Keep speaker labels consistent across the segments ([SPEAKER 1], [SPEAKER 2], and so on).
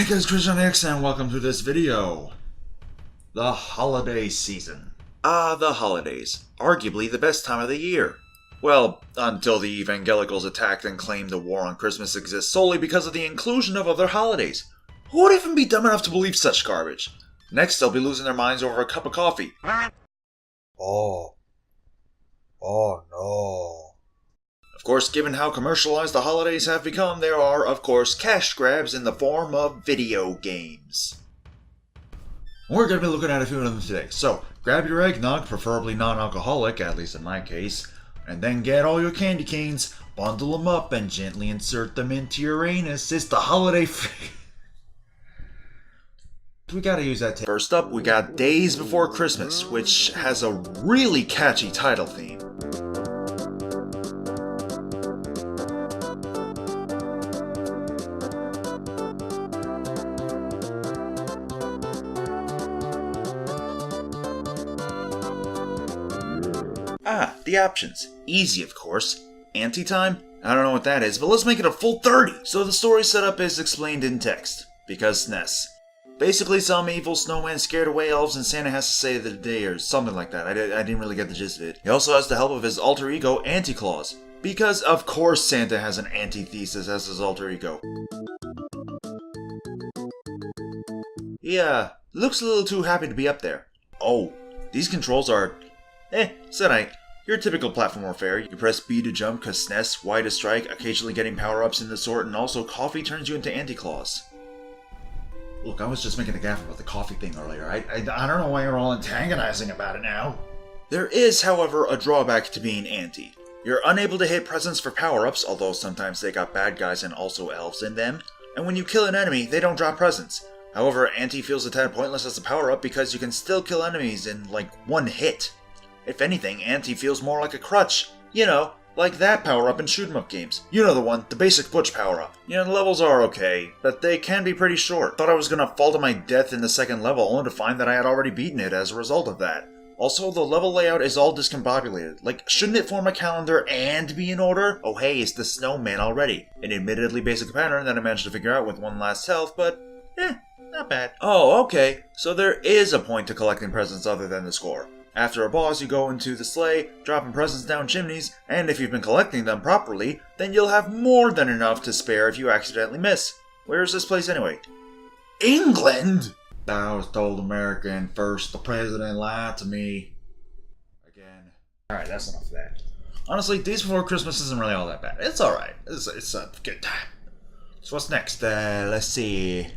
[SPEAKER 1] Hey guys, CSDX and welcome to this video. The holiday season. The holidays. Arguably the best time of the year. Well, until the evangelicals attacked and claimed the war on Christmas exists solely because of the inclusion of other holidays. Who would even be dumb enough to believe such garbage? Next, they'll be losing their minds over a cup of coffee. Oh no. Of course, given how commercialized the holidays have become, there are, of course, cash grabs in the form of video games. We're going to be looking at a few of them today. So, grab your eggnog, preferably non-alcoholic, at least in my case, and then get all your candy canes, bundle them up, and gently insert them into your anus. It's the holiday we gotta use that tape. First up, we got Days Before Christmas, which has a really catchy title theme. The options. Easy, of course. Anti-time? I don't know what that is, but let's make it a full 30! So the story setup is explained in text, because SNES. Basically, some evil snowman scared away elves and Santa has to save the day or something like that. I didn't really get the gist of it. He also has the help of his alter ego, Anti-Claus. Because, of course, Santa has an antithesis as his alter ego. Yeah, looks a little too happy to be up there. Oh, these controls are... it's alright. Your typical platformer fare. You press B to jump, cause SNES, Y to strike, occasionally getting power-ups in the sort, and also coffee turns you into Anti-Claus. Look, I was just making a gaffe about the coffee thing earlier. I don't know why you're all antagonizing about it now. There is, however, a drawback to being Anti. You're unable to hit presents for power-ups, although sometimes they got bad guys and also elves in them, and when you kill an enemy, they don't drop presents. However, Anti feels a tad pointless as a power-up because you can still kill enemies in, like, one hit. If anything, Anti feels more like a crutch. You know, like that power-up in shoot-'em-up games. You know the one, the basic Butch power-up. You know, the levels are okay, but they can be pretty short. Thought I was gonna fall to my death in the second level, only to find that I had already beaten it as a result of that. Also, the level layout is all discombobulated. Like, shouldn't it form a calendar and be in order? Oh hey, it's the snowman already. An admittedly basic pattern that I managed to figure out with one last health, but not bad. Oh, okay, so there is a point to collecting presents other than the score. After a boss, you go into the sleigh, dropping presents down chimneys, and if you've been collecting them properly, then you'll have more than enough to spare if you accidentally miss. Where is this place anyway? England?! I was told American first. The president lied to me. Again. Alright, that's enough of that. Honestly, Days Before Christmas isn't really all that bad. It's alright. It's a good time. So what's next? Let's see...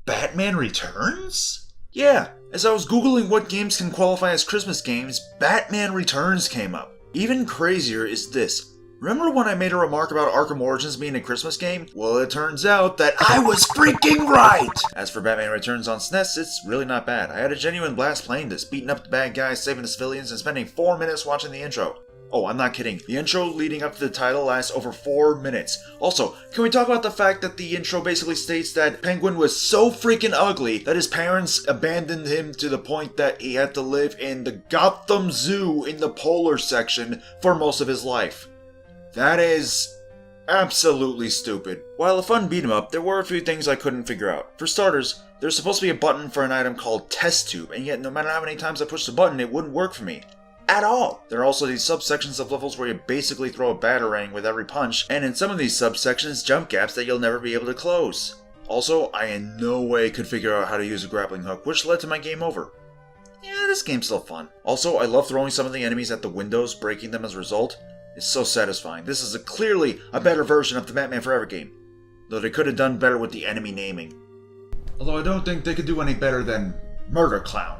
[SPEAKER 1] Batman Returns? Yeah, as I was googling what games can qualify as Christmas games, Batman Returns came up. Even crazier is this. Remember when I made a remark about Arkham Origins being a Christmas game? Well, it turns out that I was freaking right! As for Batman Returns on SNES, it's really not bad. I had a genuine blast playing this, beating up the bad guys, saving the civilians, and spending 4 minutes watching the intro. Oh, I'm not kidding. The intro leading up to the title lasts over 4 minutes. Also, can we talk about the fact that the intro basically states that Penguin was so freaking ugly that his parents abandoned him to the point that he had to live in the Gotham Zoo in the polar section for most of his life. That is absolutely stupid. While a fun beat 'em up, there were a few things I couldn't figure out. For starters, there's supposed to be a button for an item called Test Tube, and yet no matter how many times I pushed the button, it wouldn't work for me. At all! There are also these subsections of levels where you basically throw a batarang with every punch, and in some of these subsections, jump gaps that you'll never be able to close. Also, I in no way could figure out how to use a grappling hook, which led to my game over. Yeah, this game's still fun. Also, I love throwing some of the enemies at the windows, breaking them as a result. It's so satisfying. This is clearly a better version of the Batman Forever game, though they could have done better with the enemy naming. Although I don't think they could do any better than Murder Clown.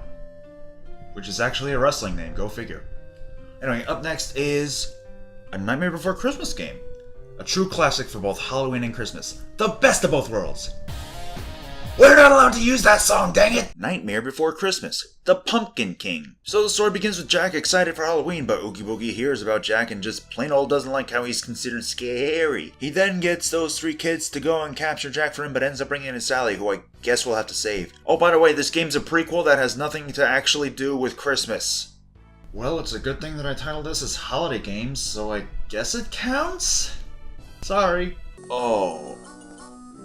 [SPEAKER 1] Which is actually a wrestling name, go figure. Anyway, up next is A Nightmare Before Christmas game. A true classic for both Halloween and Christmas. The best of both worlds! We're not allowed to use that song, dang it! Nightmare Before Christmas. The Pumpkin King. So the story begins with Jack excited for Halloween, but Oogie Boogie hears about Jack and just plain old doesn't like how he's considered scary. He then gets those 3 kids to go and capture Jack for him, but ends up bringing in Sally, who I guess we'll have to save. Oh, by the way, this game's a prequel that has nothing to actually do with Christmas. Well, it's a good thing that I titled this as Holiday Games, so I guess it counts? Sorry. Oh.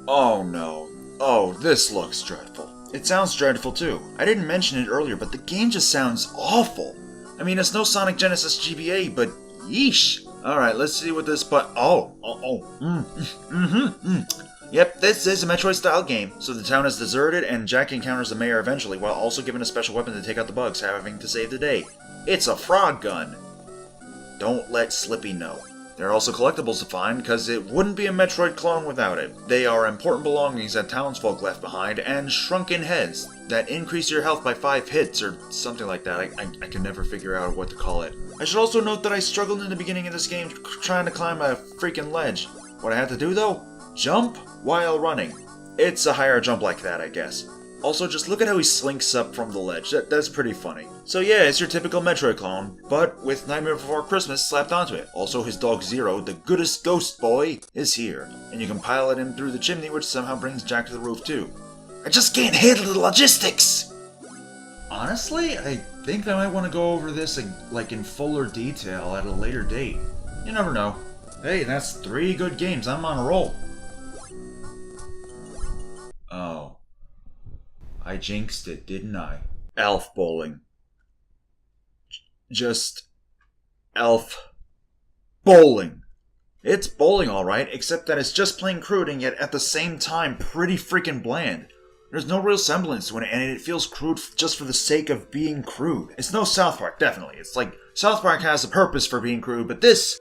[SPEAKER 1] Oh no. Oh, this looks dreadful. It sounds dreadful too. I didn't mention it earlier, but the game just sounds awful. I mean, it's no Sonic Genesis GBA, but yeesh. Alright, let's see what this Yep, this is a Metroid-style game. So the town is deserted, and Jack encounters the mayor eventually, while also given a special weapon to take out the bugs, having to save the day. It's a frog gun. Don't let Slippy know. There are also collectibles to find, because it wouldn't be a Metroid clone without it. They are important belongings that townsfolk left behind, and shrunken heads that increase your health by 5 hits, or something like that. I can never figure out what to call it. I should also note that I struggled in the beginning of this game trying to climb a freaking ledge. What I had to do though? Jump while running. It's a higher jump like that, I guess. Also, just look at how he slinks up from the ledge. That's pretty funny. So yeah, it's your typical Metroid clone, but with Nightmare Before Christmas slapped onto it. Also, his dog Zero, the goodest ghost boy, is here. And you can pilot him through the chimney, which somehow brings Jack to the roof too. I just can't handle the logistics! Honestly, I think I might want to go over this like in fuller detail at a later date. You never know. Hey, that's 3 good games. I'm on a roll. Oh. I jinxed it, didn't I? Elf bowling. Just... elf bowling. It's bowling alright, except that it's just plain crude and yet at the same time pretty freaking bland. There's no real semblance to it, and it feels crude just for the sake of being crude. It's no South Park, definitely. It's like, South Park has a purpose for being crude, but this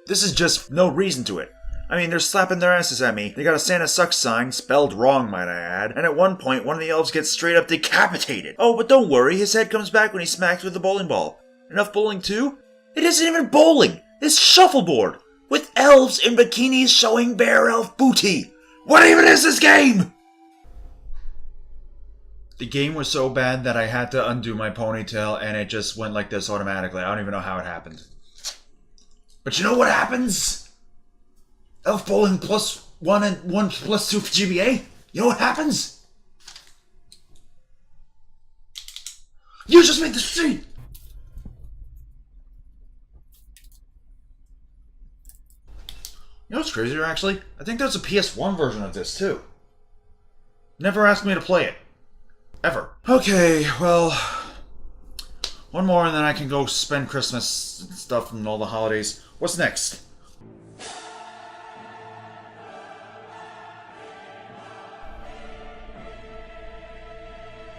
[SPEAKER 1] is just no reason to it. I mean, they're slapping their asses at me. They got a Santa Sucks sign, spelled wrong, might I add. And at one point, one of the elves gets straight up decapitated. Oh, but don't worry, his head comes back when he's smacked with the bowling ball. Enough bowling too? It isn't even bowling! It's shuffleboard! With elves in bikinis showing bare elf booty! What even is this game?! The game was so bad that I had to undo my ponytail and it just went like this automatically. I don't even know how it happened. But you know what happens? Elf bowling +1 and 1 + 2 for GBA? You know what happens? You just made the street! You know what's crazier, actually? I think there's a PS1 version of this, too. Never asked me to play it. Ever. Okay, well... one more and then I can go spend Christmas and stuff and all the holidays. What's next?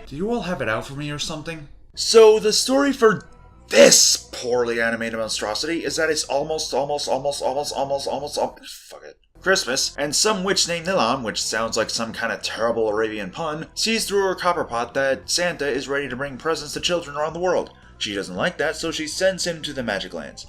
[SPEAKER 1] Do you all have it out for me or something? So, the story for this poorly animated monstrosity is that it's almost fuck it. Christmas, and some witch named Nilam, which sounds like some kind of terrible Arabian pun, sees through her copper pot that Santa is ready to bring presents to children around the world. She doesn't like that, so she sends him to the Magic Lands.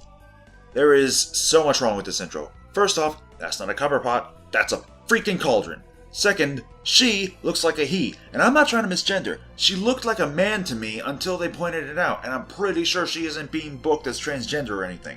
[SPEAKER 1] There is so much wrong with this intro. First off, that's not a copper pot, that's a freaking cauldron. Second, she looks like a he, and I'm not trying to misgender. She looked like a man to me until they pointed it out, and I'm pretty sure she isn't being booked as transgender or anything.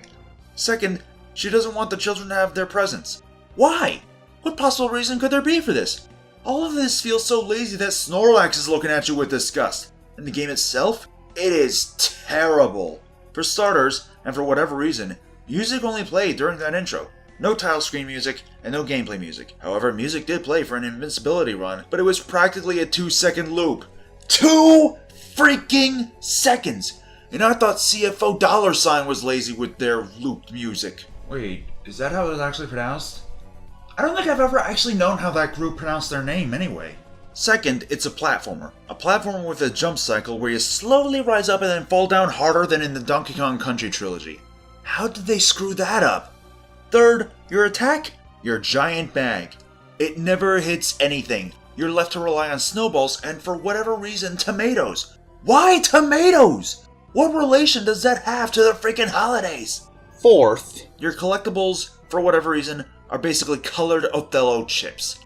[SPEAKER 1] Second, she doesn't want the children to have their presents. Why? What possible reason could there be for this? All of this feels so lazy that Snorlax is looking at you with disgust. And the game itself? It is terrible. For starters, and for whatever reason, music only played during that intro. No title screen music, and no gameplay music. However, music did play for an invincibility run, but it was practically a 2-second loop. 2 freaking seconds! And I thought CFO $sign was lazy with their looped music. Wait, is that how it was actually pronounced? I don't think I've ever actually known how that group pronounced their name anyway. Second, it's a platformer. A platformer with a jump cycle where you slowly rise up and then fall down harder than in the Donkey Kong Country trilogy. How did they screw that up? Third, your attack? Your giant bag. It never hits anything. You're left to rely on snowballs and for whatever reason, tomatoes. Why tomatoes? What relation does that have to the freaking holidays? Fourth, your collectibles, for whatever reason, are basically colored Othello chips.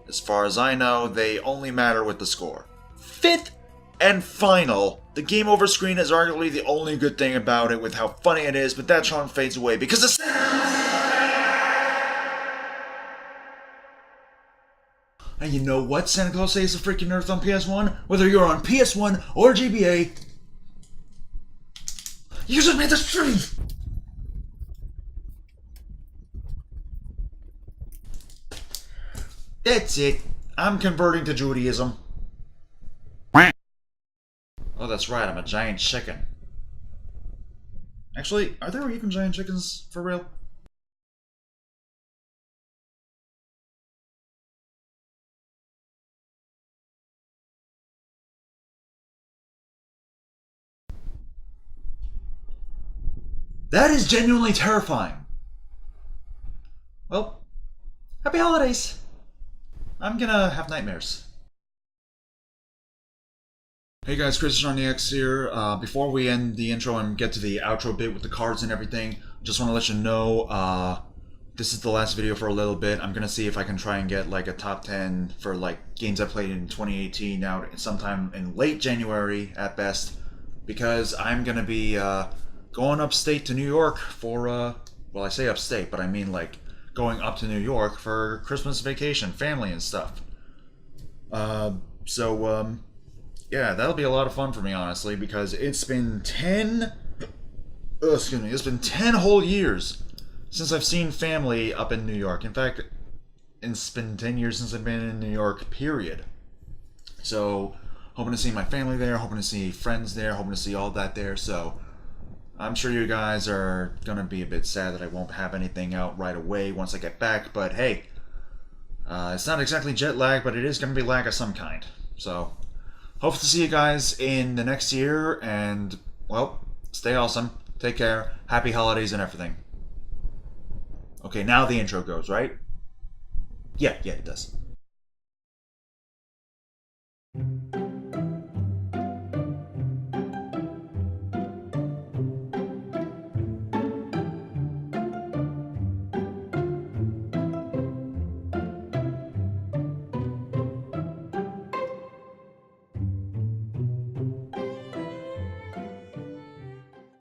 [SPEAKER 1] As far as I know, they only matter with the score. Fifth and final, the game over screen is arguably the only good thing about it with how funny it is, but that charm fades away because the And you know what Santa Claus saves the freaking Earth on PS1? Whether you're on PS1 or GBA, you just made the stream! That's it. I'm converting to Judaism. Oh, that's right, I'm a giant chicken. Actually, are there even giant chickens for real? That is genuinely terrifying. Well, happy holidays. I'm gonna have nightmares. Hey guys, Chris on the X here. Before we end the intro and get to the outro bit with the cards and everything, just want to let you know this is the last video for a little bit. I'm gonna see if I can try and get like a top 10 for like games I played in 2018 out sometime in late January at best, because I'm gonna be going upstate to New York for well, I say upstate, but I mean like going up to New York for Christmas vacation, family and stuff. So yeah, that'll be a lot of fun for me, honestly, because it's been 10... excuse me, it's been 10 whole years since I've seen family up in New York. In fact, it's been 10 years since I've been in New York, period. So, hoping to see my family there, hoping to see friends there, hoping to see all that there, so... I'm sure you guys are gonna be a bit sad that I won't have anything out right away once I get back, but hey, it's not exactly jet lag, but it is gonna be lag of some kind, so... Hope to see you guys in the next year, and, well, stay awesome, take care, happy holidays and everything. Okay, now the intro goes, right? Yeah, it does.